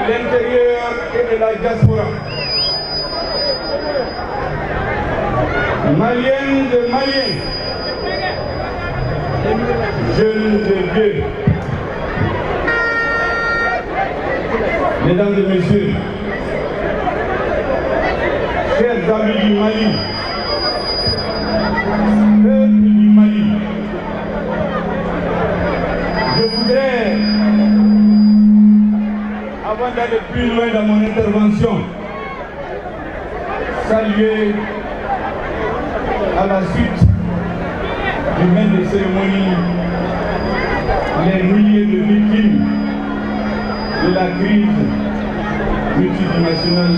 l'intérieur et de la diaspora, Maliennes de Maliens, jeunes et vieux, mesdames et messieurs, chers amis du Mali, peuple du Mali, je voudrais, avant d'aller plus loin dans mon intervention, saluer à la suite du maître de cérémonie les milliers de victimes de la crise multinationale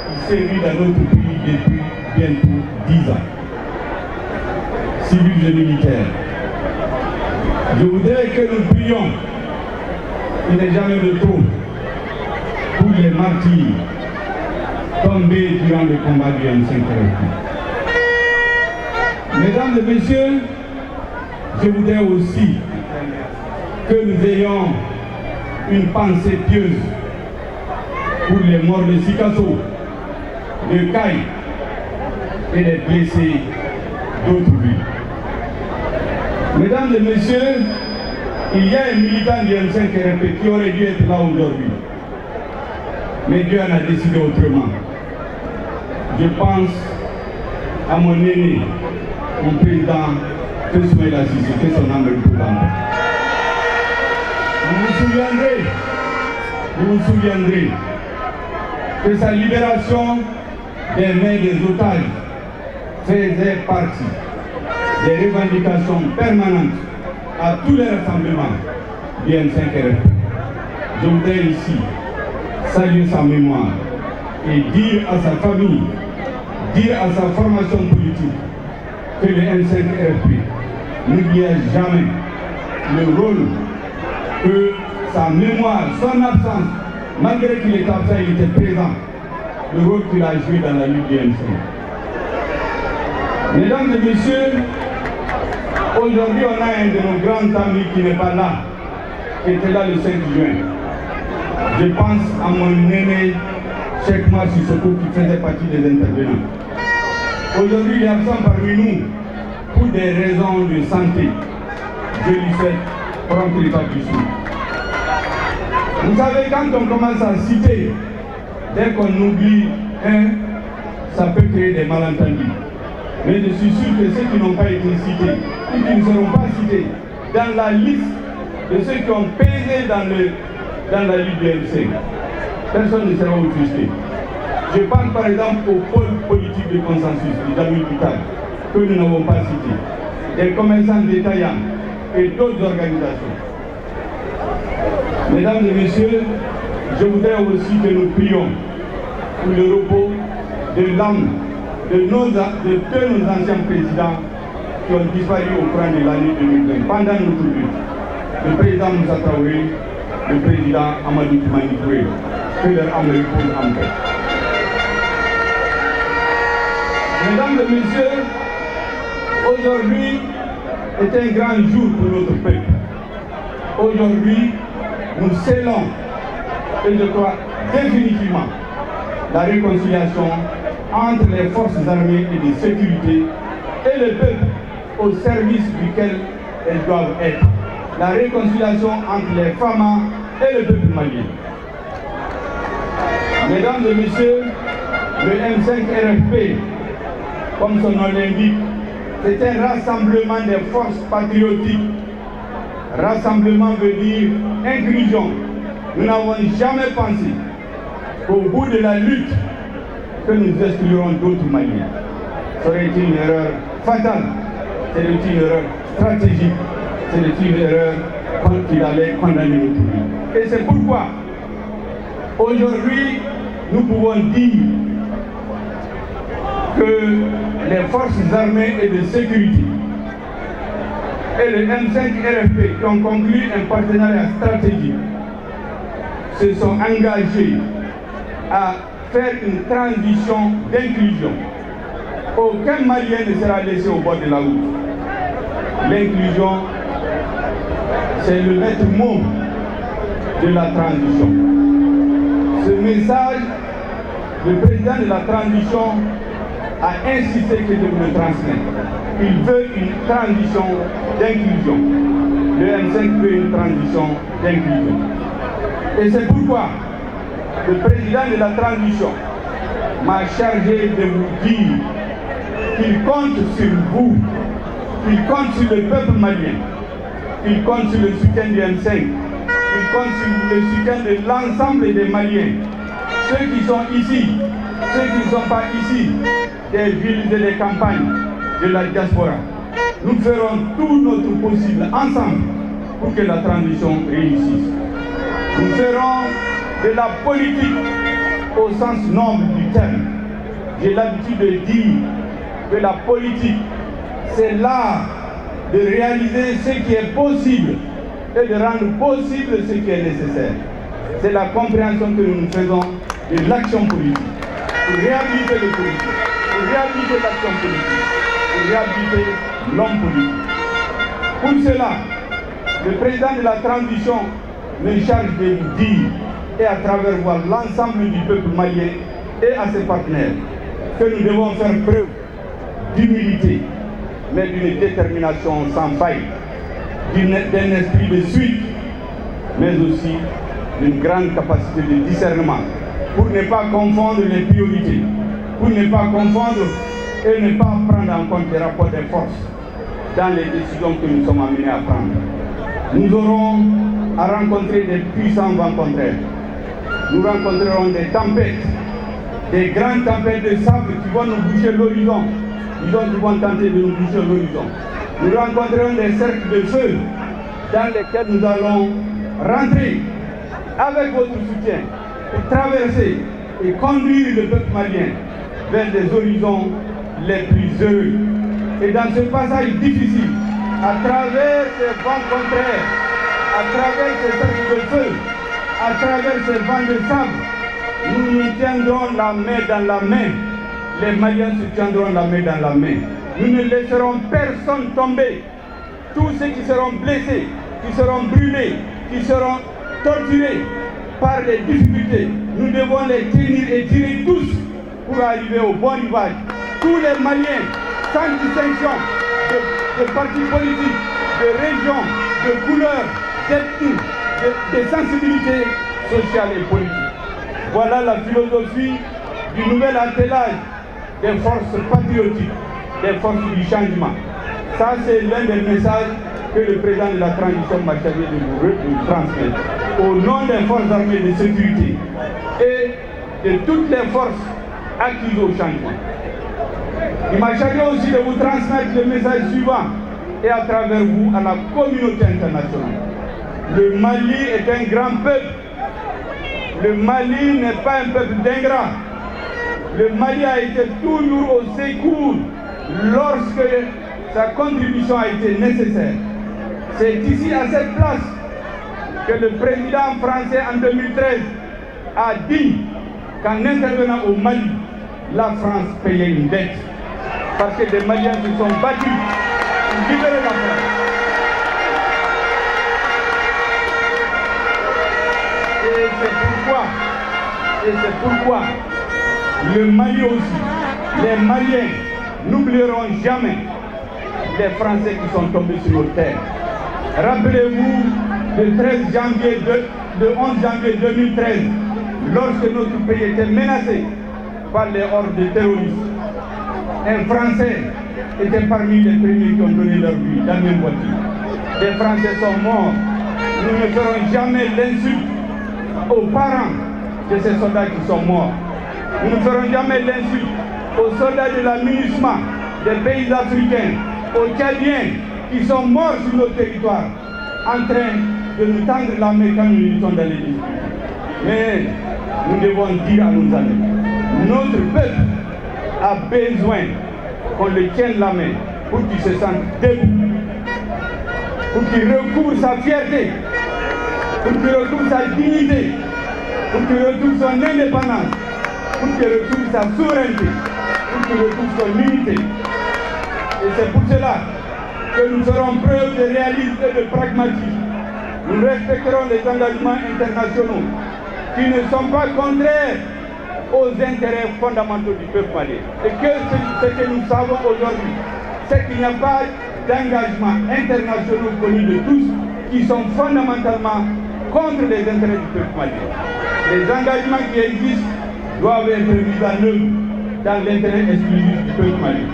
qui sévit dans notre pays depuis bientôt 10 ans, civils et militaires. Je voudrais que nous prions, il n'est jamais de trop, pour les martyrs tombés durant le combat du M5 RFP. Mesdames et messieurs, je voudrais aussi que nous ayons une pensée pieuse pour les morts de Sikasso, de Caille et les blessés d'autres villes. Mesdames et messieurs, il y a un militant du M5 RFP qui aurait dû être là aujourd'hui. Mais Dieu en a décidé autrement. Je pense à mon aîné, mon président, Soumaïla Cissé, que son âme est pour l'âme. Vous vous souviendrez que sa libération des mains des otages faisait partie des revendications permanentes à tous les rassemblements du M5 RFP. Je voudrais ici saluer sa mémoire et dire à sa famille, dire à sa formation politique que le M5 RFP n'oublie jamais le rôle que sa mémoire, son absence, malgré qu'il était absent, il était présent, le rôle qu'il a joué dans la lutte du M5. Mesdames et messieurs, aujourd'hui on a un de nos grands amis qui n'est pas là, qui était là le 5 juin. Je pense à mon aîné Cheikh Oumar Sissoko qui faisait partie des intervenants. Aujourd'hui il est absent parmi nous pour des raisons de santé. Je lui souhaite prompt rétablissement. Vous savez, quand on commence à citer, dès qu'on oublie un, ça peut créer des malentendus. Mais je suis sûr que ceux qui n'ont pas été cités, ou qui ne seront pas cités, dans la liste de ceux qui ont pesé dans la lutte du M5, personne ne sera offusqué. Je parle par exemple au pôle politique de consensus, du Jamil Vital, que nous n'avons pas cité, des commerçants détaillants et d'autres organisations. Mesdames et messieurs, je voudrais aussi que nous prions pour le repos de l'âme de deux nos anciens présidents qui ont disparu au cours de l'année 2020, pendant notre lutte. Le président Moussa Traoré, le président Amadou Toumani Touré, que leur âme repose en paix. Mesdames et messieurs, aujourd'hui est un grand jour pour notre peuple. Aujourd'hui, nous scellons, et je crois définitivement, la réconciliation entre les forces armées et de sécurité et le peuple au service duquel elles doivent être. La réconciliation entre les FAMA et le peuple malien. Mesdames et messieurs, le M5 RFP, comme son nom l'indique, c'est un rassemblement des forces patriotiques. Rassemblement veut dire inclusion. Nous n'avons jamais pensé qu'au bout de la lutte, que nous exclurons d'autres Maliens. Ça aurait été une erreur fatale, c'est une erreur stratégique, c'est une erreur qu'il allait condamner notre pays. Et c'est pourquoi, aujourd'hui, nous pouvons dire que les forces armées et de sécurité et le M5 RFP qui ont conclu un partenariat stratégique se sont engagés à faire une transition d'inclusion. Aucun Malien ne sera laissé au bord de la route. L'inclusion, c'est le maître mot de la transition. Ce message, le président de la transition a insisté que je vous le transmette. Il veut une transition d'inclusion. Le M5 veut une transition d'inclusion. Et c'est pourquoi le président de la transition m'a chargé de vous dire qu'il compte sur vous, qu'il compte sur le peuple malien, qu'il compte sur le soutien du M5, qu'il compte sur le soutien de l'ensemble des Maliens, ceux qui sont ici, ceux qui ne sont pas ici, des villes et des campagnes de la diaspora. Nous ferons tout notre possible ensemble pour que la transition réussisse. Nous ferons de la politique au sens noble du terme. J'ai l'habitude de dire que la politique, c'est l'art de réaliser ce qui est possible et de rendre possible ce qui est nécessaire. C'est la compréhension que nous faisons de l'action politique, pour réhabiliter le politique, pour réhabiliter l'action politique, pour réhabiliter l'homme politique. Pour cela, le président de la transition me charge de vous dire, et à travers vous, l'ensemble du peuple malien et à ses partenaires, que nous devons faire preuve d'humilité, mais d'une détermination sans faille, d'un esprit de suite, mais aussi d'une grande capacité de discernement, pour ne pas confondre les priorités, pour ne pas confondre et ne pas prendre en compte les rapports de force dans les décisions que nous sommes amenés à prendre. Nous aurons à rencontrer des puissants vents contraires. Nous rencontrerons des tempêtes, des grandes tempêtes de sable qui vont nous boucher l'horizon, qui vont tenter de nous boucher l'horizon. Nous rencontrerons des cercles de feu dans lesquels nous allons rentrer avec votre soutien pour traverser et conduire le peuple malien vers des horizons les plus heureux. Et dans ce passage difficile, à travers ces vents contraires, à travers ces cercles de feu, à travers ces vents de sable, nous nous tiendrons la main dans la main. Les Maliens se tiendront la main dans la main. Nous ne laisserons personne tomber. Tous ceux qui seront blessés, qui seront brûlés, qui seront torturés par les difficultés, nous devons les tenir et tirer tous pour arriver au bon rivage. Tous les Maliens, sans distinction de partis politiques, de régions, de couleurs, d'ethnie, de sensibilités sociales et politiques. Voilà la philosophie du nouvel attelage des forces patriotiques, des forces du changement. Ça, c'est l'un des messages que le président de la transition m'a chargé de vous transmettre. Au nom des forces armées de sécurité et de toutes les forces acquises au changement. Il m'a chargé aussi de vous transmettre le message suivant et à travers vous à la communauté internationale. Le Mali est un grand peuple. Le Mali n'est pas un peuple d'ingrats. Le Mali a été toujours au secours lorsque sa contribution a été nécessaire. C'est ici, à cette place, que le président français en 2013 a dit qu'en intervenant au Mali, la France payait une dette. Parce que les Maliens se sont battus pour libérer la France. Et c'est pourquoi le Mali aussi, les Maliens n'oublieront jamais les Français qui sont tombés sur nos terres. Rappelez-vous le 11 janvier 2013, lorsque notre pays était menacé par les hordes de terroristes. Un Français était parmi les premiers qui ont donné leur vie dans la même voiture. Les Français sont morts. Nous ne ferons jamais l'insulte aux parents de ces soldats qui sont morts. Nous ne ferons jamais l'insulte aux soldats de la MINUSMA, des pays africains, aux Tchadiens qui sont morts sur notre territoire, en train de nous tendre la main quand nous sommes dans les difficultés. Mais nous devons dire à nos amis, notre peuple a besoin qu'on le tienne la main pour qu'il se sente debout, pour qu'il recouvre sa fierté, pour qu'il retrouve sa dignité, pour qu'il retrouve son indépendance, pour qu'il retrouve sa souveraineté, pour qu'il retrouve son unité. Et c'est pour cela que nous ferons preuve de réalisme et de pragmatisme. Nous respecterons les engagements internationaux qui ne sont pas contraires aux intérêts fondamentaux du peuple malien. Et que ce que nous savons aujourd'hui, c'est qu'il n'y a pas d'engagements internationaux connus de tous qui sont fondamentalement contre les intérêts du peuple malien. Les engagements qui existent doivent être mis en œuvre dans l'intérêt exclusif du peuple malien.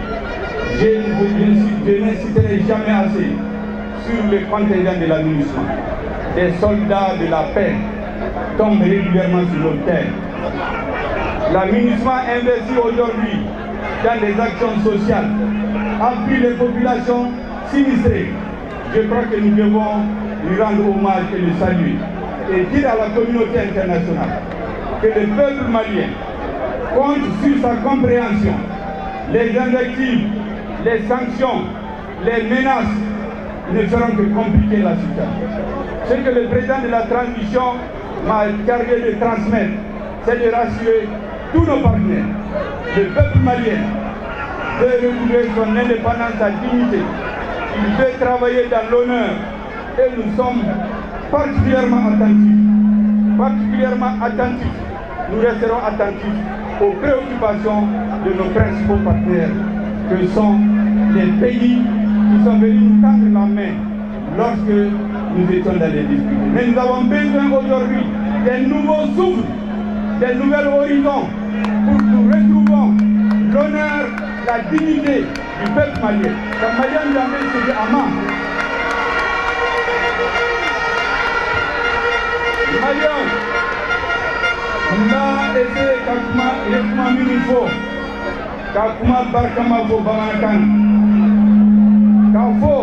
Je n'inciterai jamais assez sur le contingent de l'aménagement. Des soldats de la paix tombent régulièrement sur nos terres. L'aménagement investi aujourd'hui dans les actions sociales appuie les populations sinistrées. Je crois que nous devons lui rendre hommage et le saluer et dire à la communauté internationale que le peuple malien compte sur sa compréhension. Les invectives, les sanctions, les menaces ne feront que compliquer la situation. Ce que le président de la transition m'a chargé de transmettre, c'est de rassurer tous nos partenaires. Le peuple malien veut retrouver son indépendance, sa dignité. Il veut travailler dans l'honneur et nous sommes particulièrement attentifs. Nous resterons attentifs aux préoccupations de nos principaux partenaires, que sont les pays qui sont venus nous tendre la main lorsque nous étions dans les difficultés. Mais nous avons besoin aujourd'hui d'un nouveau souffle, d'un nouvel horizon pour que nous retrouvons l'honneur, la dignité du peuple malien. Comme Malien Djamé s'est dit Ama. Malien, nous avons essayé Kakuma Minifo, Kakuma Barkama Bamanakan.